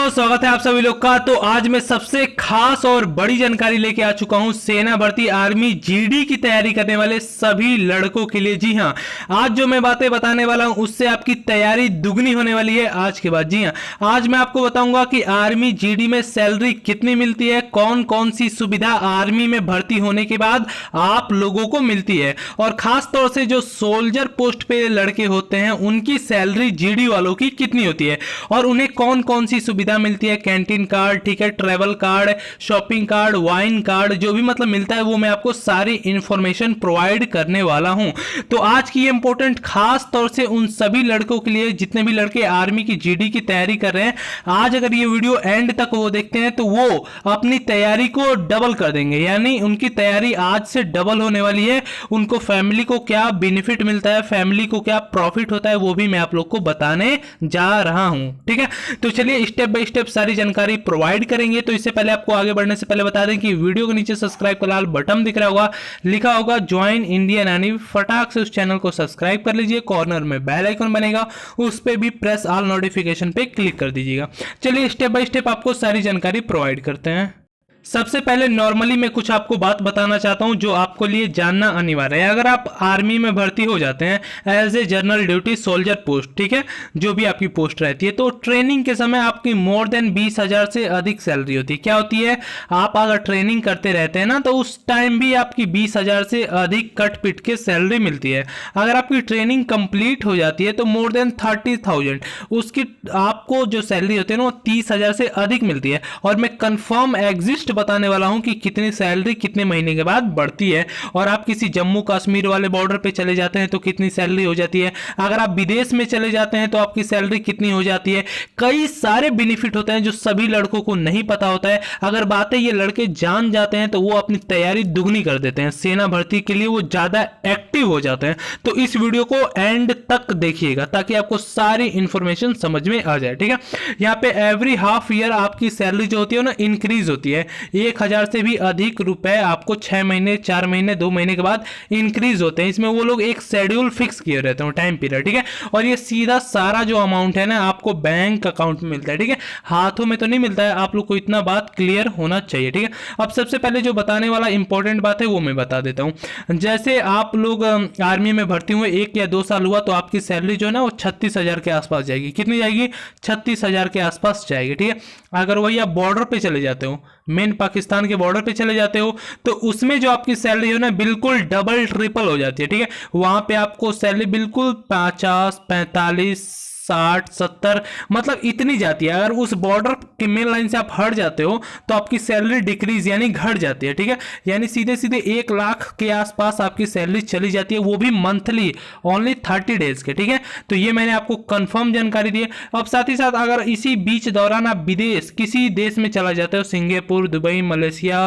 दोस्तों, स्वागत है आप सभी लोग का। तो आज मैं सबसे खास और बड़ी जानकारी लेके आ चुका हूं सेना भर्ती आर्मी जीडी की तैयारी करने वाले सभी लड़कों के लिए। जी हां, आज जो मैं बातें बताने वाला हूं उससे आपकी तैयारी दुगनी होने वाली है आज के बाद। जी हां, आज मैं आपको बताऊंगा कि आर्मी जीडी में सैलरी कितनी मिलती है, कौन कौन सी सुविधा आर्मी में भर्ती होने के बाद आप लोगों को मिलती है, और खास तौर से जो सोल्जर पोस्ट पे लड़के होते हैं उनकी सैलरी जीडी वालों की कितनी होती है, और उन्हें कौन कौन सी सुविधा मिलती है। कैंटीन कार्ड, ठीक है, travel card, shopping card, wine card, जो भी मतलब मिलता है वो मैं आपको सारी इंफॉर्मेशन प्रोवाइड करने वाला हूं। तो आज की ये इंपॉर्टेंट खास तौर से उन सभी लड़कों के लिए जितने भी लड़के आर्मी की जीडी की तैयारी कर रहे हैं। आज अगर ये वीडियो एंड तक वो देखते हैं तो वो अपनी तैयारी को डबल कर देंगे, यानी उनकी तैयारी आज से डबल होने वाली है। उनको फैमिली को क्या बेनिफिट मिलता है, फैमिली को क्या प्रॉफिट होता है, वो भी मैं आप लोग को बताने जा रहा हूं। ठीक है, तो चलिए स्टेप बाय स्टेप सारी जानकारी प्रोवाइड करेंगे। तो इससे पहले आपको आगे बढ़ने से पहले बता दें कि वीडियो के नीचे सब्सक्राइब का लाल बटन दिख रहा होगा, लिखा होगा ज्वाइन इंडियन आर्मी, फटाक से उस चैनल को सब्सक्राइब कर लीजिए। कॉर्नर में बेल आइकन बनेगा, उस पर भी प्रेस ऑल नोटिफिकेशन पे क्लिक कर दीजिएगा। चलिए स्टेप बाय स्टेप आपको सारी जानकारी प्रोवाइड करते हैं। सबसे पहले नॉर्मली मैं कुछ आपको बात बताना चाहता हूं जो आपको लिए जानना अनिवार्य है। अगर आप आर्मी में भर्ती हो जाते हैं as a general duty soldier post, ठीक है, जो भी आपकी पोस्ट रहती है, तो ट्रेनिंग के समय आपकी मोर देन 20,000 से अधिक सैलरी होती है। क्या होती है, आप अगर ट्रेनिंग करते रहते हैं ना तो उस टाइम भी आपकी 20,000 से अधिक कट पिट के सैलरी मिलती है। अगर आपकी ट्रेनिंग कंप्लीट हो जाती है तो मोर देन 30,000 उसकी आपको जो सैलरी होती है ना वो 30,000 से अधिक मिलती है। और मैं कंफर्म एग्जिस्ट बताने वाला हूं कि कितनी सैलरी कितने महीने के बाद बढ़ती है। और आप किसी जम्मू कश्मीर वाले बॉर्डर पे चले जाते हैं तो कितनी सैलरी हो जाती है, अगर आप विदेश में चले जाते हैं तो आपकी सैलरी कितनी हो जाती है। कई सारे बेनिफिट होते हैं जो सभी लड़कों को नहीं पता होता है। अगर बातें ये लड़के जान जाते हैं तो वो अपनी तैयारी दुगनी कर देते हैं, सेना भर्ती के लिए वो ज्यादा एक्टिव हो जाते हैं। तो इस वीडियो को एंड तक देखिएगा ताकि आपको सारी इंफॉर्मेशन समझ में आ जाए। ठीक है, यहाँ पे एवरी हाफ ईयर आपकी सैलरी जो होती है ना इंक्रीज होती है। 1,000 से भी अधिक रुपए आपको 6 महीने, 4 महीने, 2 महीने के बाद इंक्रीज होते हैं। इसमें वो लोग एक शेड्यूल फिक्स किए रहते हैं, टाइम पीरियड। ठीक है, और ये सीधा सारा जो अमाउंट है ना आपको बैंक अकाउंट में मिलता है। ठीक है, हाथों में तो नहीं मिलता है। आप लोग को इतना बात क्लियर होना चाहिए। ठीक है, अब सबसे पहले जो बताने वाला इंपॉर्टेंट बात है वो मैं बता देता हूं। जैसे आप लोग आर्मी में भर्ती हुए 1 या 2 साल हुआ तो आपकी सैलरी जो है ना वो 36,000 के आसपास जाएगी। कितनी जाएगी? 36,000 के आसपास जाएगी। ठीक है, अगर वही आप बॉर्डर पे चले जाते हो, मेन पाकिस्तान के बॉर्डर पे चले जाते हो, तो उसमें जो आपकी सैलरी है ना बिल्कुल डबल ट्रिपल हो जाती है। ठीक है, वहां पे आपको सैलरी बिल्कुल 50, 45, 60, 70 मतलब इतनी जाती है। अगर उस बॉर्डर के मेन लाइन से आप हट जाते हो तो आपकी सैलरी डिक्रीज यानी घट जाती है। ठीक है, यानी सीधे सीधे 1 लाख के आसपास आपकी सैलरी चली जाती है, वो भी मंथली, ओनली 30 डेज के। ठीक है, तो ये मैंने आपको कंफर्म जानकारी दी है। अब साथ ही साथ अगर इसी बीच दौरान आप विदेश किसी देश में चला जाते हो, सिंगापुर, दुबई, मलेशिया,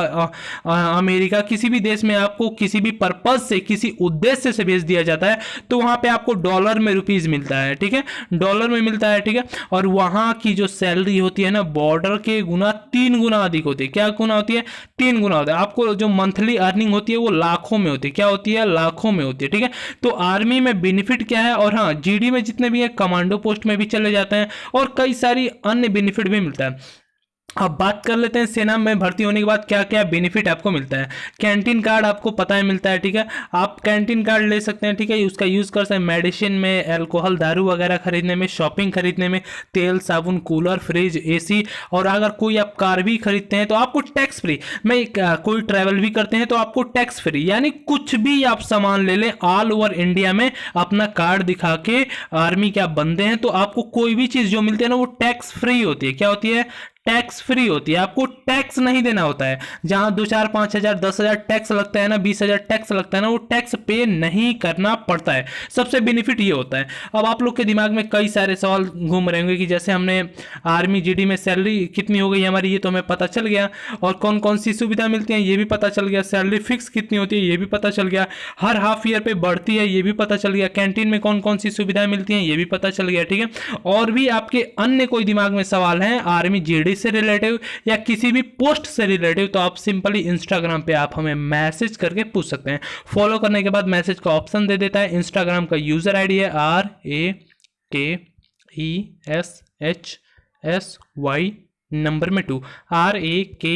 अमेरिका, किसी भी देश में आपको किसी भी पर्पज से, किसी उद्देश्य से भेज दिया जाता है तो वहां पे आपको डॉलर में रुपीज मिलता है। ठीक है, डॉलर में मिलता है। ठीक है, और वहां की जो सैलरी होती है ना बॉर्डर के गुना 3 गुना अधिक होती है। क्या गुना होती है? 3 गुना होता है। आपको जो मंथली अर्निंग होती है वो लाखों में होती है। क्या होती है? लाखों में होती है। ठीक है, तो आर्मी में बेनिफिट क्या है, और हाँ जीडी में जितने भी है कमांडो पोस्ट में भी चले जाते हैं और कई सारी अन्य बेनिफिट भी मिलता है। अब बात कर लेते हैं सेना में भर्ती होने के बाद क्या क्या बेनिफिट आपको मिलता है। कैंटीन कार्ड आपको पता है मिलता है। ठीक है, आप कैंटीन कार्ड ले सकते हैं। ठीक है, उसका यूज़ कर सकते हैं मेडिसिन में, अल्कोहल, दारू वगैरह खरीदने में, शॉपिंग खरीदने में, तेल, साबुन, कूलर, फ्रिज, एसी, और अगर कोई आप कार भी खरीदते हैं तो आपको टैक्स फ्री। मैं कोई ट्रैवल भी करते हैं तो आपको टैक्स फ्री, यानी कुछ भी आप सामान ले लें ऑल ओवर इंडिया में अपना कार्ड दिखा के आर्मी के आप बंदे हैं तो आपको कोई भी चीज़ जो मिलती है ना वो टैक्स फ्री होती है। क्या होती है? टैक्स फ्री होती है। आपको टैक्स नहीं देना होता है। जहां 2, 4, 5,000, 10,000 टैक्स लगता है ना, 20,000 टैक्स लगता है ना, वो टैक्स पे नहीं करना पड़ता है। सबसे बेनिफिट ये होता है। अब आप लोग के दिमाग में कई सारे सवाल घूम रहे होंगे कि जैसे हमने आर्मी जीडी में सैलरी कितनी हो गई हमारी, ये तो हमें पता चल गया, और कौन कौन सी सुविधा मिलती है ये भी पता चल गया, सैलरी फिक्स कितनी होती है ये भी पता चल गया, हर हाफ ईयर पे बढ़ती है ये भी पता चल गया, कैंटीन में कौन कौन सी सुविधाएं मिलती हैं ये भी पता चल गया। ठीक है, और भी आपके अन्य कोई दिमाग में सवाल हैं आर्मी जीडी से रिलेटिव या किसी भी पोस्ट से रिलेटिव तो आप सिंपली इंस्टाग्राम पे आप हमें मैसेज करके पूछ सकते हैं। फॉलो करने के बाद मैसेज का ऑप्शन दे देता है। इंस्टाग्राम का यूजर आईडी है RAKESHSY नंबर में 2, RAKESHSY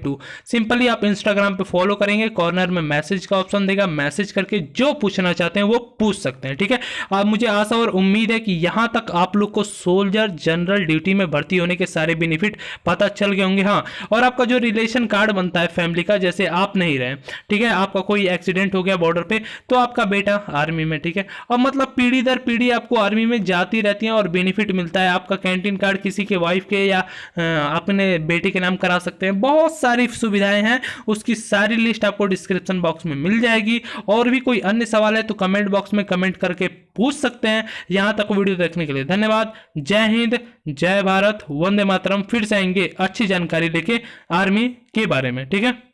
2। सिंपली आप इंस्टाग्राम पे फॉलो करेंगे, कॉर्नर में मैसेज का ऑप्शन देगा, मैसेज करके जो पूछना चाहते हैं वो पूछ सकते हैं, ठीक है। अब मुझे आशा और उम्मीद है कि यहाँ तक आप लोग को सोल्जर जनरल ड्यूटी में भर्ती होने के सारे बेनिफिट पता चल गए होंगे। हाँ, और आपका जो रिलेशन कार्ड बनता है फैमिली का, जैसे आप नहीं रहे, ठीक है, आपका कोई एक्सीडेंट हो गया बॉर्डर पे, तो आपका बेटा आर्मी में, ठीक है, और मतलब पीढ़ी दर पीढ़ी आपको आर्मी में जाती रहती है और बेनिफिट मिलता है। आपका कैंटीन कार्ड किसी के वाइफ के या अपने बेटे के नाम करा सकते हैं। बहुत सारी सुविधाएं हैं, उसकी सारी लिस्ट आपको डिस्क्रिप्शन बॉक्स में मिल जाएगी। और भी कोई अन्य सवाल है तो कमेंट बॉक्स में कमेंट करके पूछ सकते हैं। यहां तक वीडियो देखने के लिए धन्यवाद। जय हिंद, जय भारत, वंदे मातरम। फिर से आएंगे अच्छी जानकारी लेके आर्मी के बारे में, ठीक है।